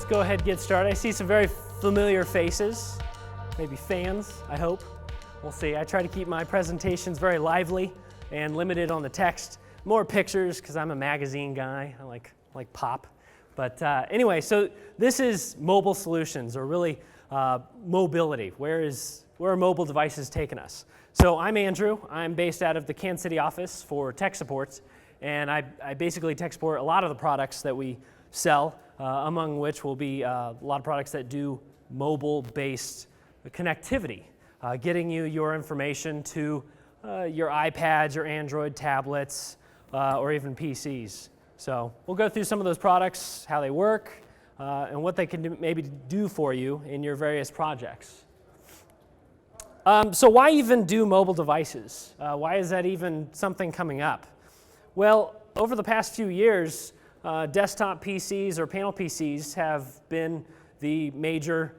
let's go ahead and get started. I see some very familiar faces, maybe fans, I hope. We'll see. I try to keep my presentations very lively and limited on the text. More pictures, because I'm a magazine guy. I like pop. But anyway, so this is mobile solutions, or really mobility. Where are mobile devices taking us? So I'm Andrew. I'm based out of the Kansas City office for tech support, and I basically tech support a lot of the products that we sell, among which will be a lot of products that do mobile-based connectivity, getting you your information to your iPads, your Android tablets, or even PCs. So we'll go through some of those products, how they work, and what they can maybe do for you in your various projects. So why even do mobile devices? Why is that even something coming up? Well, over the past few years, desktop PCs or panel PCs have been the major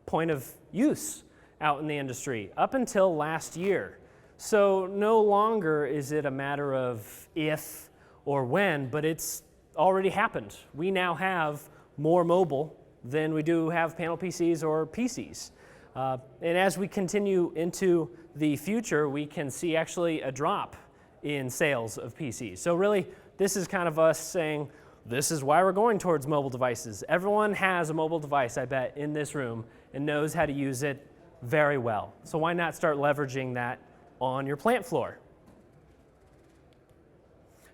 point of use out in the industry up until last year. So no longer is it a matter of if or when, but it's already happened. We now have more mobile than we do have panel PCs or PCs. And as we continue into the future, we can see actually a drop in sales of PCs. So really, this is kind of us saying, this is why we're going towards mobile devices. Everyone has a mobile device, I bet, in this room and knows how to use it very well. So why not start leveraging that on your plant floor?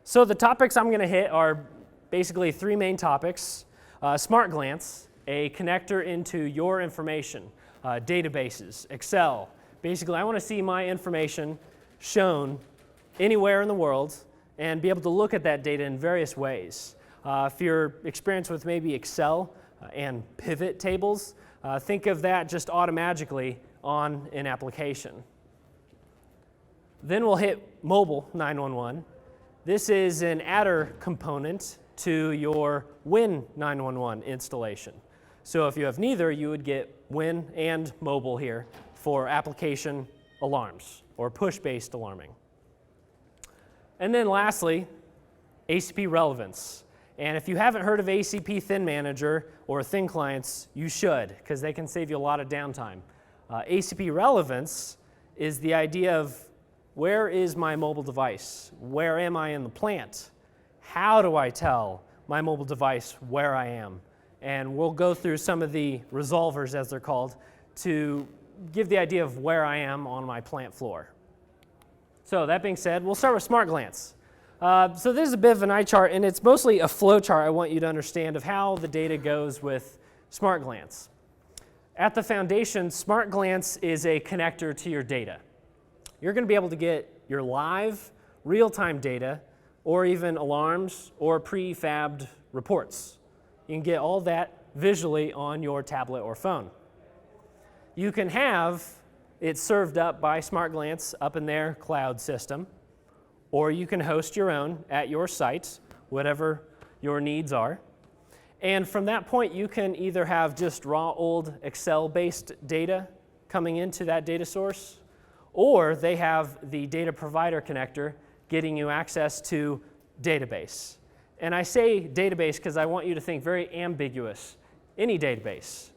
So the topics I'm going to hit are basically three main topics. Smart Glance, a connector into your information, databases, Excel. Basically, I want to see my information shown anywhere in the world and be able to look at that data in various ways. If you're experienced with maybe Excel and pivot tables, think of that just automatically on an application. Then we'll hit Mobile 911. This is an adder component to your Win 911 installation. So if you have neither, you would get Win and Mobile here for application alarms or push-based alarming. And then lastly, ACP relevance. And if you haven't heard of ACP Thin Manager or Thin Clients, you should, because they can save you a lot of downtime. ACP relevance is the idea of where is my mobile device? Where am I in the plant? How do I tell my mobile device where I am? And we'll go through some of the resolvers, as they're called, to give the idea of where I am on my plant floor. So that being said, we'll start with Smart Glance. So this is a bit of an eye chart, and it's mostly a flow chart I want you to understand of how the data goes with Smart Glance. At the foundation, Smart Glance is a connector to your data. You're going to be able to get your live, real-time data, or even alarms or prefabbed reports. You can get all that visually on your tablet or phone. You can have it served up by Smart Glance up in their cloud system, or you can host your own at your site, whatever your needs are. And from that point, you can either have just raw old Excel-based data coming into that data source, or they have the data provider connector getting you access to database. And I say database because I want you to think very ambiguous. Any database,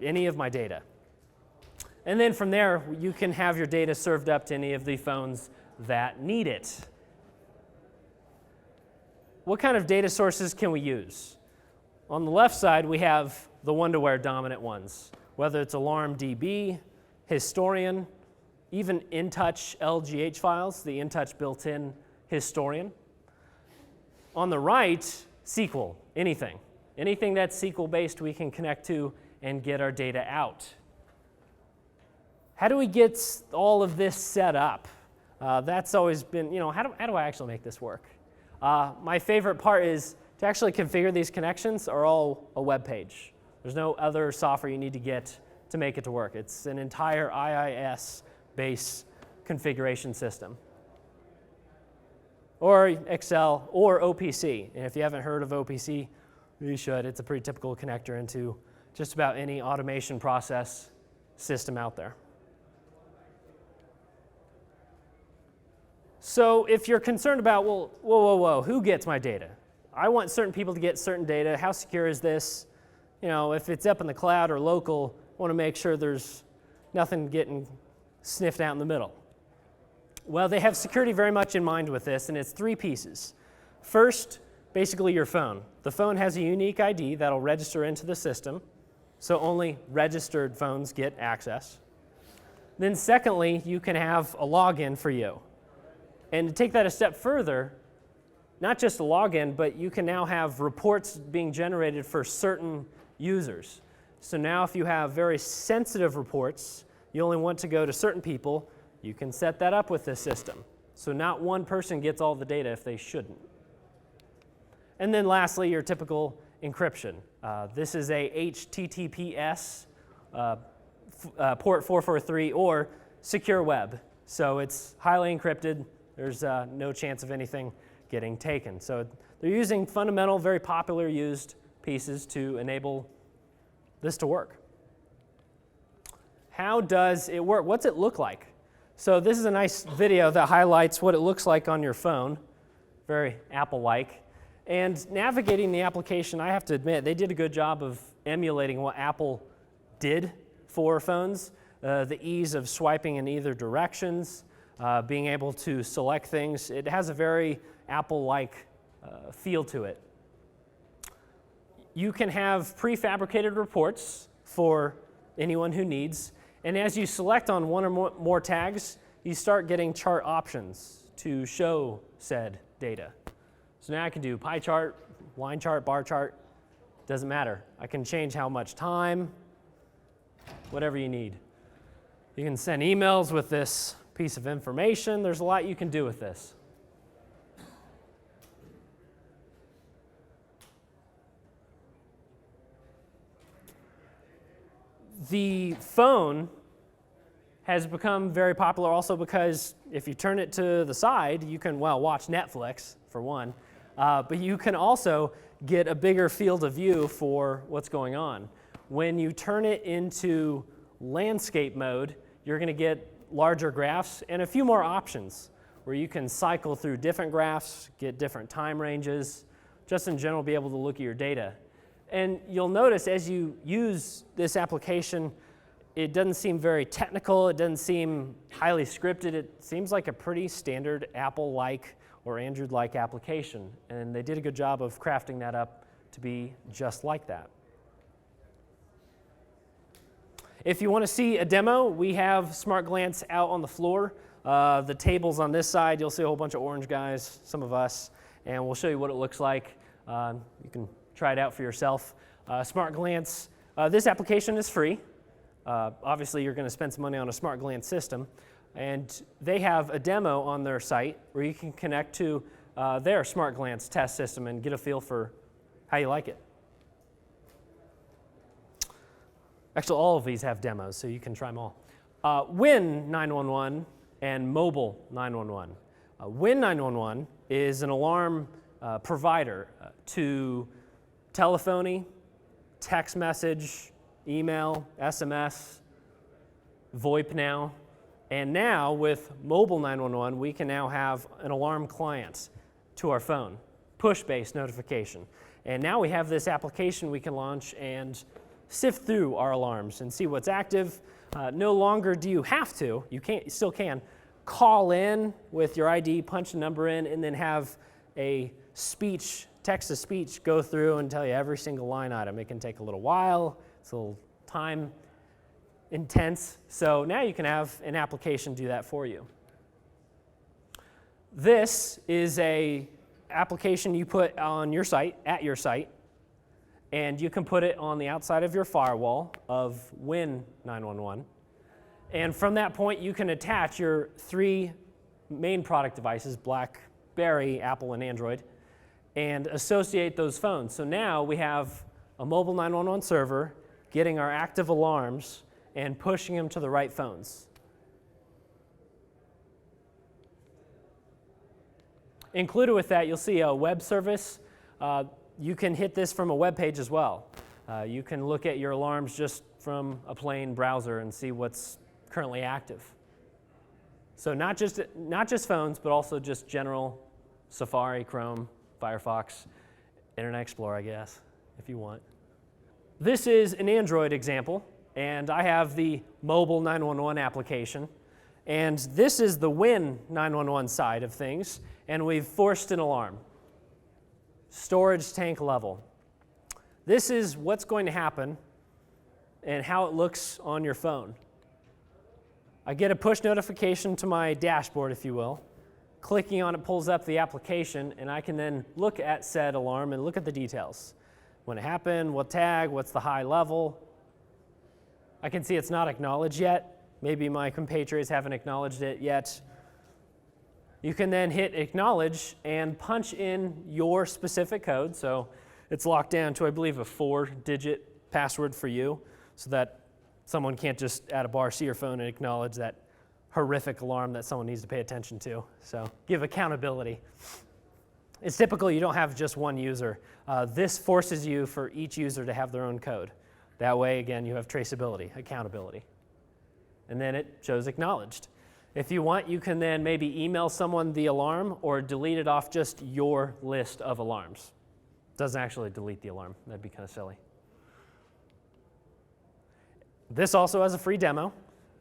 any of my data. And then from there, you can have your data served up to any of the phones that need it. What kind of data sources can we use? On the left side, we have the one-to-where dominant ones, whether it's AlarmDB, Historian, even InTouch LGH files, the InTouch built-in historian. On the right, SQL, anything. Anything that's SQL-based we can connect to and get our data out. How do we get all of this set up? That's always been, how do I actually make this work? My favorite part is to actually configure these connections are all a web page. There's no other software you need to get to make it to work. It's an entire IIS-based configuration system. Or Excel, or OPC. And if you haven't heard of OPC, you should. It's a pretty typical connector into just about any automation process system out there. So if you're concerned about, well, whoa, who gets my data? I want certain people to get certain data. How secure is this? if it's up in the cloud or local, want to make sure there's nothing getting sniffed out in the middle. Well, they have security very much in mind with this, and it's 3 pieces. First, basically your phone. The phone has a unique ID that'll register into the system, so only registered phones get access. Then secondly, you can have a login for you. And to take that a step further, not just a login, but you can now have reports being generated for certain users. So now if you have very sensitive reports, you only want to go to certain people, you can set that up with this system. So not one person gets all the data if they shouldn't. And then lastly, your typical encryption. This is a HTTPS port 443 or secure web. So it's highly encrypted. There's no chance of anything getting taken. So they're using fundamental, very popular used pieces to enable this to work. How does it work? What's it look like? So this is a nice video that highlights what it looks like on your phone. Very Apple-like. And navigating the application, I have to admit, they did a good job of emulating what Apple did for phones. The ease of swiping in either directions, being able to select things. It has a very Apple-like feel to it. You can have prefabricated reports for anyone who needs. And as you select on one or more tags, you start getting chart options to show said data. So now I can do pie chart, line chart, bar chart, doesn't matter. I can change how much time, whatever you need. You can send emails with this piece of information. There's a lot you can do with this. The phone has become very popular also because if you turn it to the side, you can, well, watch Netflix, for one, but you can also get a bigger field of view for what's going on. When you turn it into landscape mode, you're going to get larger graphs and a few more options where you can cycle through different graphs, get different time ranges, just in general be able to look at your data. And you'll notice as you use this application, it doesn't seem very technical, it doesn't seem highly scripted, it seems like a pretty standard Apple-like or Android-like application. And they did a good job of crafting that up to be just like that. If you want to see a demo, we have Smart Glance out on the floor. The tables on this side, you'll see a whole bunch of orange guys, some of us, and we'll show you what it looks like. You can try it out for yourself. Smart Glance, this application is free. Obviously, you're going to spend some money on a Smart Glance system. And they have a demo on their site where you can connect to their Smart Glance test system and get a feel for how you like it. Actually, all of these have demos, so you can try them all. Win 911 and Mobile 911. Win 911 is an alarm provider to telephony, text message, email, SMS, VoIP now. And now with Mobile 911, we can now have an alarm client to our phone, push-based notification. And now we have this application we can launch and sift through our alarms and see what's active. No longer do you have to, you still can, call in with your ID, punch the number in, and then have a speech, text-to-speech go through and tell you every single line item. It can take a little while, it's a little time intense. So now you can have an application do that for you. This is a application you put on your site, at your site, and you can put it on the outside of your firewall of Win 911. And from that point, you can attach your 3 main product devices, BlackBerry, Apple, and Android, and associate those phones. So now we have a mobile 911 server getting our active alarms and pushing them to the right phones. Included with that, you'll see a web service. You can hit this from a web page as well. You can look at your alarms just from a plain browser and see what's currently active. So not just phones, but also just general Safari, Chrome, Firefox, Internet Explorer, I guess, if you want. This is an Android example, and I have the mobile 911 application. And this is the Win 911 side of things, and we've forced an alarm. Storage tank level. This is what's going to happen and how it looks on your phone. I get a push notification to my dashboard, if you will. Clicking on it pulls up the application, and I can then look at said alarm and look at the details. When it happened, what tag, what's the high level. I can see it's not acknowledged yet. Maybe my compatriots haven't acknowledged it yet. You can then hit acknowledge and punch in your specific code. So it's locked down to, I believe, a 4-digit password for you, so that someone can't just at a bar see your phone and acknowledge that horrific alarm that someone needs to pay attention to. So give accountability. It's typical you don't have just one user. This forces you for each user to have their own code. That way, again, you have traceability, accountability. And then it shows acknowledged. If you want, you can then maybe email someone the alarm or delete it off just your list of alarms. Doesn't actually delete the alarm. That'd be kind of silly. This also has a free demo.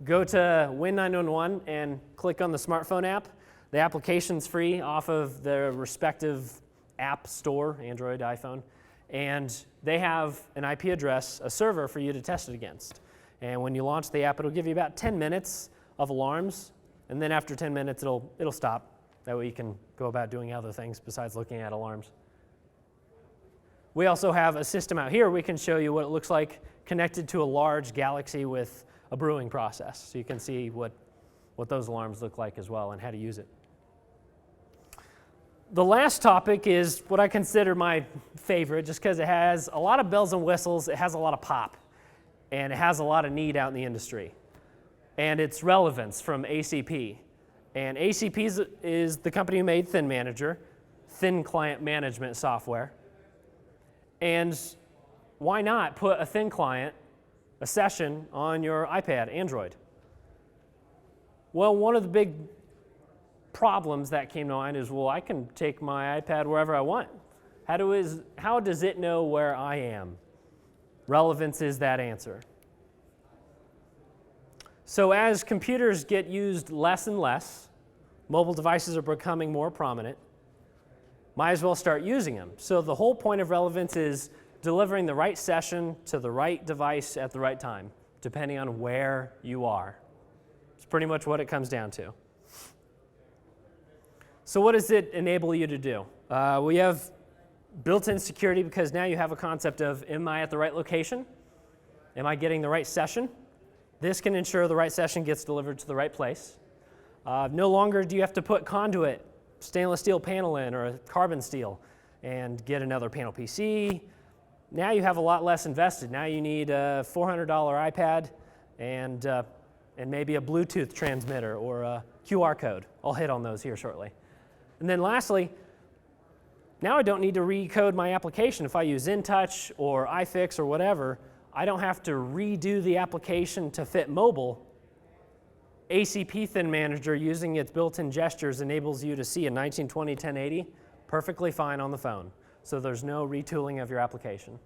Go to Win 911 and click on the smartphone app. The application's free off of the respective app store, Android, iPhone, and they have an IP address, a server for you to test it against. And when you launch the app, it'll give you about 10 minutes of alarms, and then after 10 minutes, it'll stop. That way you can go about doing other things besides looking at alarms. We also have a system out here. We can show you what it looks like connected to a large galaxy with a brewing process. So you can see what those alarms look like as well and how to use it. The last topic is what I consider my favorite, just because it has a lot of bells and whistles, it has a lot of pop, and it has a lot of need out in the industry. And it's relevance from ACP. And ACP is the company who made Thin Manager, thin client management software. And why not put a thin client, a session, on your iPad, Android? Well, one of the big problems that came to mind is, well, I can take my iPad wherever I want. How does it know where I am? Relevance is that answer. So as computers get used less and less, mobile devices are becoming more prominent, might as well start using them. So the whole point of relevance is delivering the right session to the right device at the right time, depending on where you are. It's pretty much what it comes down to. So what does it enable you to do? We have built-in security, because now you have a concept of, am I at the right location? Am I getting the right session? This can ensure the right session gets delivered to the right place. No longer do you have to put conduit, stainless steel panel in, or a carbon steel, and get another panel PC. Now you have a lot less invested. Now you need a $400 iPad and maybe a Bluetooth transmitter or a QR code. I'll hit on those here shortly. And then lastly, now I don't need to recode my application. If I use InTouch or iFix or whatever, I don't have to redo the application to fit mobile. ACP Thin Manager, using its built-in gestures, enables you to see a 1920 1080 perfectly fine on the phone. So there's no retooling of your application.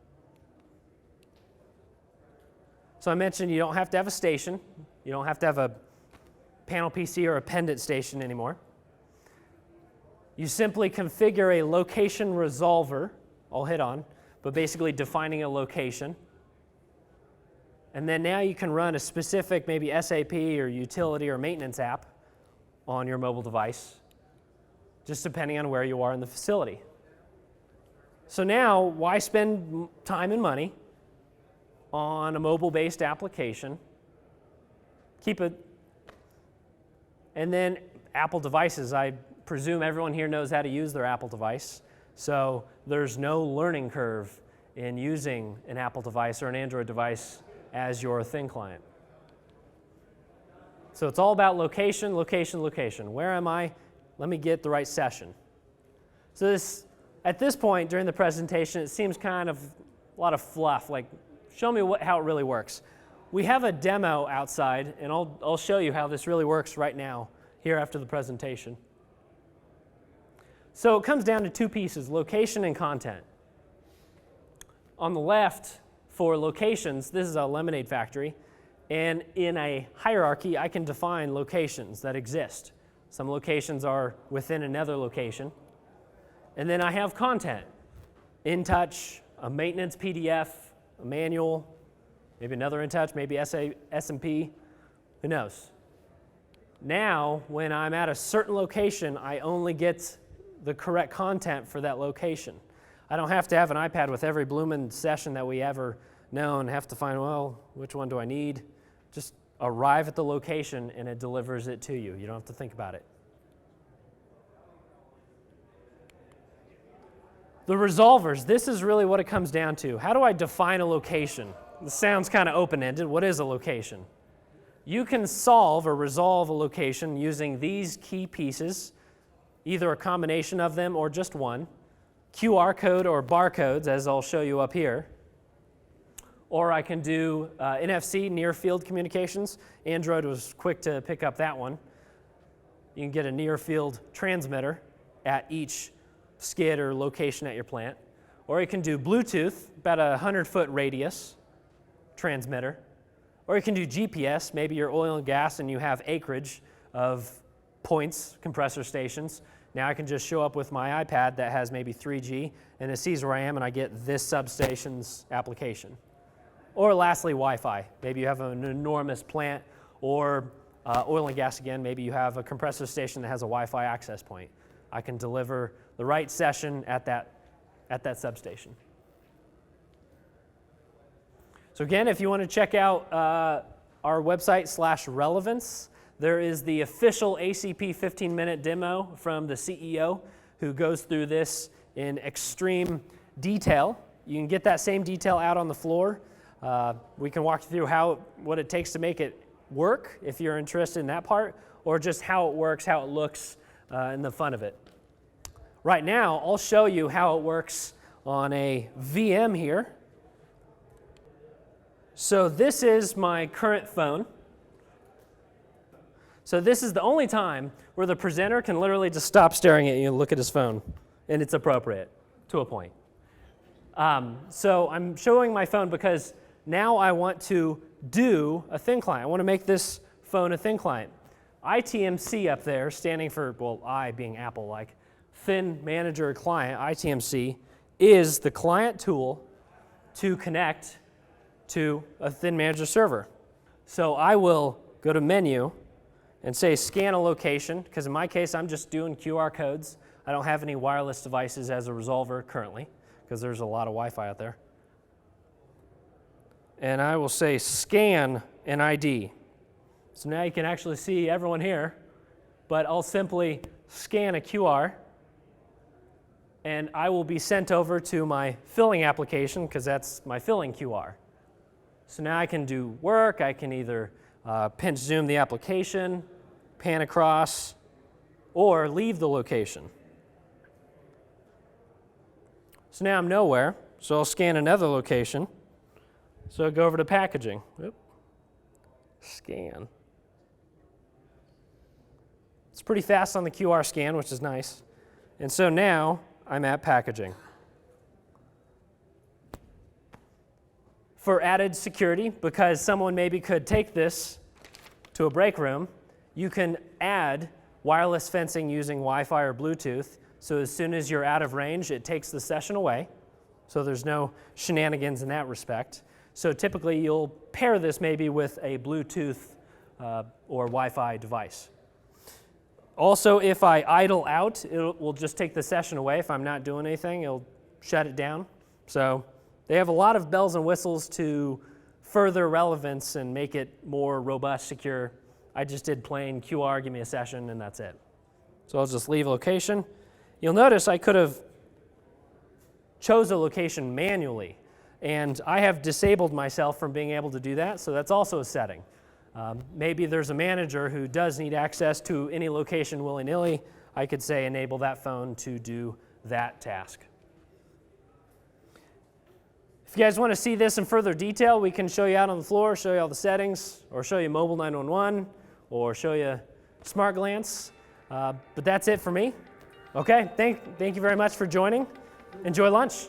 So I mentioned you don't have to have a station. You don't have to have a panel PC or a pendant station anymore. You simply configure a location resolver, I'll hit on, but basically defining a location. And then now you can run a specific maybe SAP or utility or maintenance app on your mobile device, just depending on where you are in the facility. So now, why spend time and money on a mobile-based application? Keep it. And then Apple devices. I presume everyone here knows how to use their Apple device. So there's no learning curve in using an Apple device or an Android device as your thin client. So it's all about location, location, location. Where am I? Let me get the right session. So at this point during the presentation, it seems kind of a lot of fluff, like show me how it really works. We have a demo outside, and I'll show you how this really works right now, here after the presentation. So it comes down to two pieces, location and content. On the left, for locations, this is a lemonade factory, and in a hierarchy, I can define locations that exist. Some locations are within another location. And then I have content, in touch, a maintenance PDF, a manual, maybe another in touch, maybe S&P, who knows. Now, when I'm at a certain location, I only get the correct content for that location. I don't have to have an iPad with every bloomin' session that we ever know and have to find, well, which one do I need? Just arrive at the location and it delivers it to you. You don't have to think about it. The resolvers, this is really what it comes down to. How do I define a location? This sounds kind of open-ended. What is a location? You can solve or resolve a location using these key pieces, either a combination of them or just one, QR code or barcodes, as I'll show you up here. Or I can do NFC, near field communications. Android was quick to pick up that one. You can get a near field transmitter at each skid or location at your plant. Or you can do Bluetooth, about a 100-foot radius transmitter. Or you can do GPS, maybe you're oil and gas and you have acreage of points, compressor stations. Now I can just show up with my iPad that has maybe 3G and it sees where I am and I get this substation's application. Or lastly, Wi-Fi. Maybe you have an enormous plant, or oil and gas again, maybe you have a compressor station that has a Wi-Fi access point. I can deliver the right session at that substation. So again, if you want to check out our website /relevance, there is the official ACP 15-minute demo from the CEO who goes through this in extreme detail. You can get that same detail out on the floor. We can walk you through what it takes to make it work if you're interested in that part, or just how it works, how it looks, and the fun of it. Right now, I'll show you how it works on a VM here. So this is my current phone. So this is the only time where the presenter can literally just stop staring at you and look at his phone, and it's appropriate to a point. So I'm showing my phone because now I want to do a thin client. I want to make this phone a thin client. ITMC up there, standing for, well, I being Apple, like Thin Manager Client, ITMC, is the client tool to connect to a Thin Manager server. So I will go to Menu and say Scan a location, because in my case I'm just doing QR codes. I don't have any wireless devices as a resolver currently, because there's a lot of Wi-Fi out there. And I will say Scan an ID. So now you can actually see everyone here, but I'll simply scan a QR and I will be sent over to my filling application because that's my filling QR. So now I can do work. I can either pinch zoom the application, pan across, or leave the location. So now I'm nowhere, so I'll scan another location. So I'll go over to packaging. Oop. Scan. It's pretty fast on the QR scan, which is nice. And so now I'm at packaging. For added security, because someone maybe could take this to a break room, you can add wireless fencing using Wi-Fi or Bluetooth. So as soon as you're out of range, it takes the session away. So there's no shenanigans in that respect. So typically you'll pair this maybe with a Bluetooth or Wi-Fi device. Also, if I idle out, it will just take the session away. If I'm not doing anything, it'll shut it down. So they have a lot of bells and whistles to further relevance and make it more robust, secure. I just did plain QR, give me a session, and that's it. So I'll just leave location. You'll notice I could have chose a location manually, and I have disabled myself from being able to do that, so that's also a setting. Maybe there's a manager who does need access to any location willy-nilly. I could say enable that phone to do that task. If you guys want to see this in further detail, we can show you out on the floor, show you all the settings, or show you mobile 911, or show you Smart Glance. But that's it for me. Okay, thank you very much for joining. Enjoy lunch.